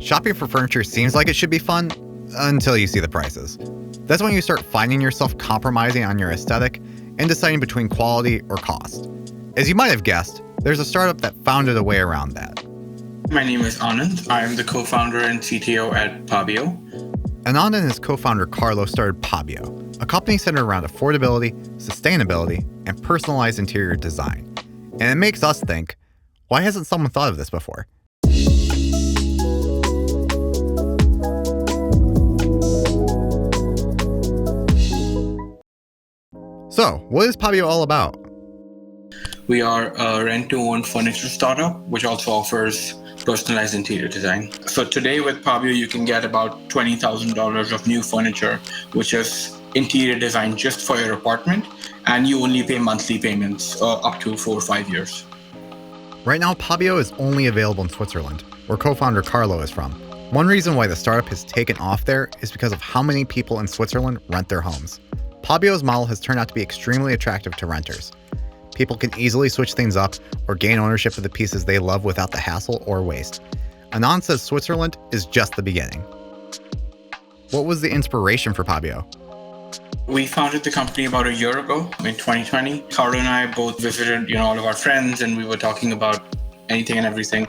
Shopping for furniture seems like it should be fun until you see the prices. That's when you start finding yourself compromising on your aesthetic and deciding between quality or cost. As you might have guessed, there's a startup that found a way around that. My name is Anand. I'm the co-founder and CTO at Pabio. Anand and his co-founder Carlo started Pabio, a company centered around affordability, sustainability, and personalized interior design. And it makes us think, why hasn't someone thought of this before? So, what is Pabio all about? We are a rent-to-own furniture startup, which also offers personalized interior design. So today with Pabio, you can get about $20,000 of new furniture, which is interior design just for your apartment, and you only pay monthly payments up to 4 or 5 years. Right now, Pabio is only available in Switzerland, where co-founder Carlo is from. One reason why the startup has taken off there is because of how many people in Switzerland rent their homes. Pabio's model has turned out to be extremely attractive to renters. People can easily switch things up or gain ownership of the pieces they love without the hassle or waste. Anand says Switzerland is just the beginning. What was the inspiration for Pabio? We founded the company about a year ago in 2020. Carlo and I both visited, all of our friends, and we were talking about anything and everything.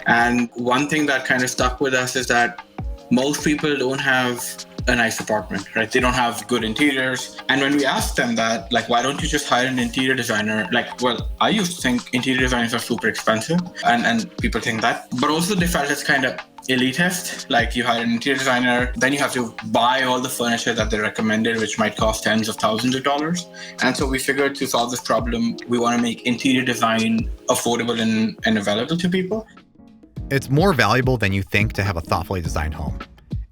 And one thing that kind of stuck with us is that most people don't have a nice apartment, right? They don't have good interiors. And when we asked them that, why don't you just hire an interior designer? I used to think interior designers are super expensive, and people think that. But also they felt it's kind of elitist. You hire an interior designer, then you have to buy all the furniture that they recommended, which might cost tens of thousands of dollars. And so we figured to solve this problem, we want to make interior design affordable and available to people. It's more valuable than you think to have a thoughtfully designed home.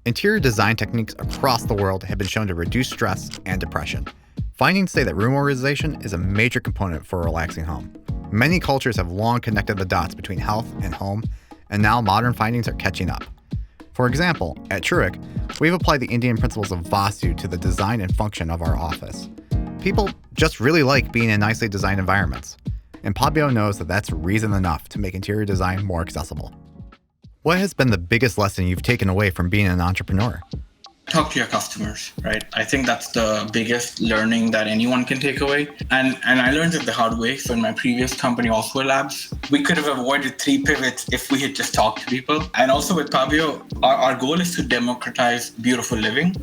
Interior design techniques across the world have been shown to reduce stress and depression. Findings say that room organization is a major component for a relaxing home. Many cultures have long connected the dots between health and home, and now modern findings are catching up. For example, at Truick, we've applied the Indian principles of Vastu to the design and function of our office. People just really like being in nicely designed environments, and Pabio knows that that's reason enough to make interior design more accessible. What has been the biggest lesson you've taken away from being an entrepreneur? Talk to your customers, right? I think that's the biggest learning that anyone can take away. And I learned it the hard way. So in my previous company, Oswell Labs, we could have avoided 3 pivots if we had just talked to people. And also with Pabio, our goal is to democratize beautiful living,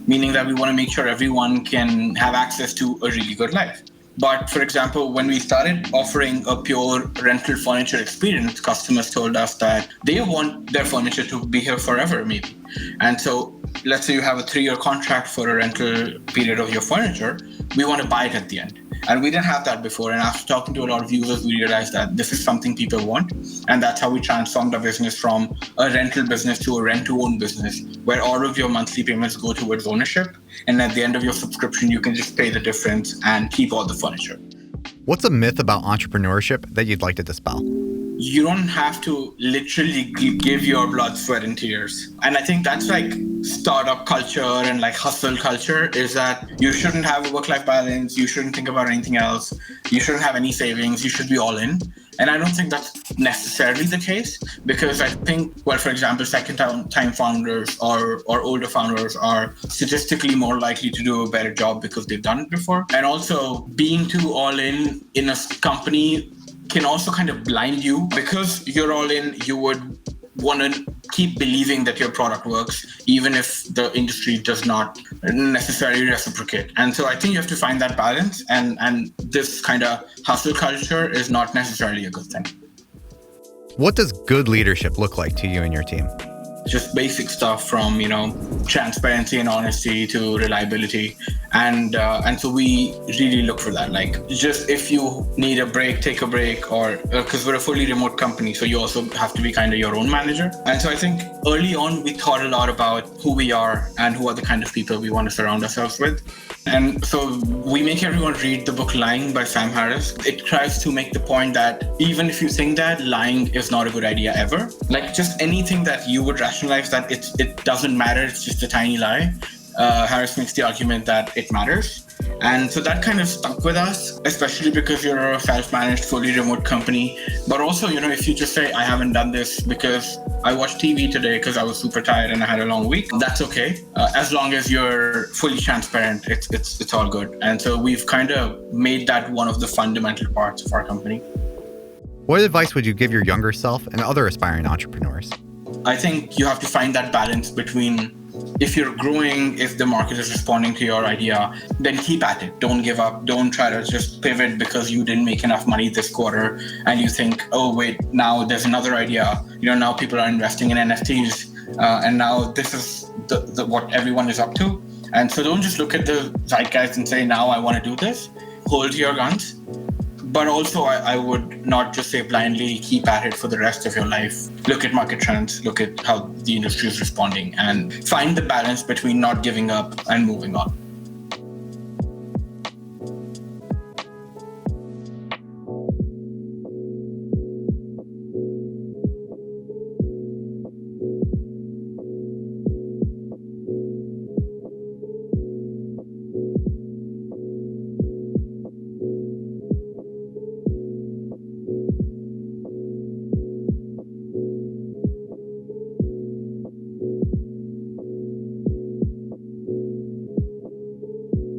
meaning that we want to make sure everyone can have access to a really good life. But for example, when we started offering a pure rental furniture experience, customers told us that they want their furniture to be here forever, maybe. And so let's say you have a 3-year contract for a rental period of your furniture, we want to buy it at the end. And we didn't have that before. And after talking to a lot of users, we realized that this is something people want. And that's how we transformed our business from a rental business to a rent-to-own business, where all of your monthly payments go towards ownership. And at the end of your subscription, you can just pay the difference and keep all the furniture. What's a myth about entrepreneurship that you'd like to dispel? You don't have to literally give your blood, sweat, and tears. And I think that's startup culture and hustle culture, is that you shouldn't have a work-life balance. You shouldn't think about anything else. You shouldn't have any savings. You should be all in. And I don't think that's necessarily the case, because I think, for example, second-time founders or older founders are statistically more likely to do a better job because they've done it before. And also being too all in a company can also kind of blind you. Because you're all in, you would want to keep believing that your product works, even if the industry does not necessarily reciprocate. And so I think you have to find that balance, and this kind of hustle culture is not necessarily a good thing. What does good leadership look like to you and your team? Just basic stuff from, transparency and honesty to reliability. And so we really look for that. Just if you need a break, take a break, or because we're a fully remote company, so you also have to be kind of your own manager. And so I think early on, we thought a lot about who we are and who are the kind of people we want to surround ourselves with. And so we make everyone read the book Lying by Sam Harris. It tries to make the point that even if you think that lying is not a good idea ever, just anything that you would rationalize that it doesn't matter, it's just a tiny lie. Harris makes the argument that it matters. And so that kind of stuck with us, especially because you're a self-managed, fully remote company. But also, if you just say, I haven't done this because I watched TV today because I was super tired and I had a long week, that's okay. As long as you're fully transparent, it's all good. And so we've kind of made that one of the fundamental parts of our company. What advice would you give your younger self and other aspiring entrepreneurs? I think you have to find that balance between, if you're growing, if the market is responding to your idea, then keep at it. Don't give up. Don't try to just pivot because you didn't make enough money this quarter and you think, oh, wait, now there's another idea. Now people are investing in NFTs and now this is the what everyone is up to. And so don't just look at the zeitgeist and say, now I want to do this. Hold to your guns. But also, I would not just say blindly keep at it for the rest of your life. Look at market trends, look at how the industry is responding, and find the balance between not giving up and moving on.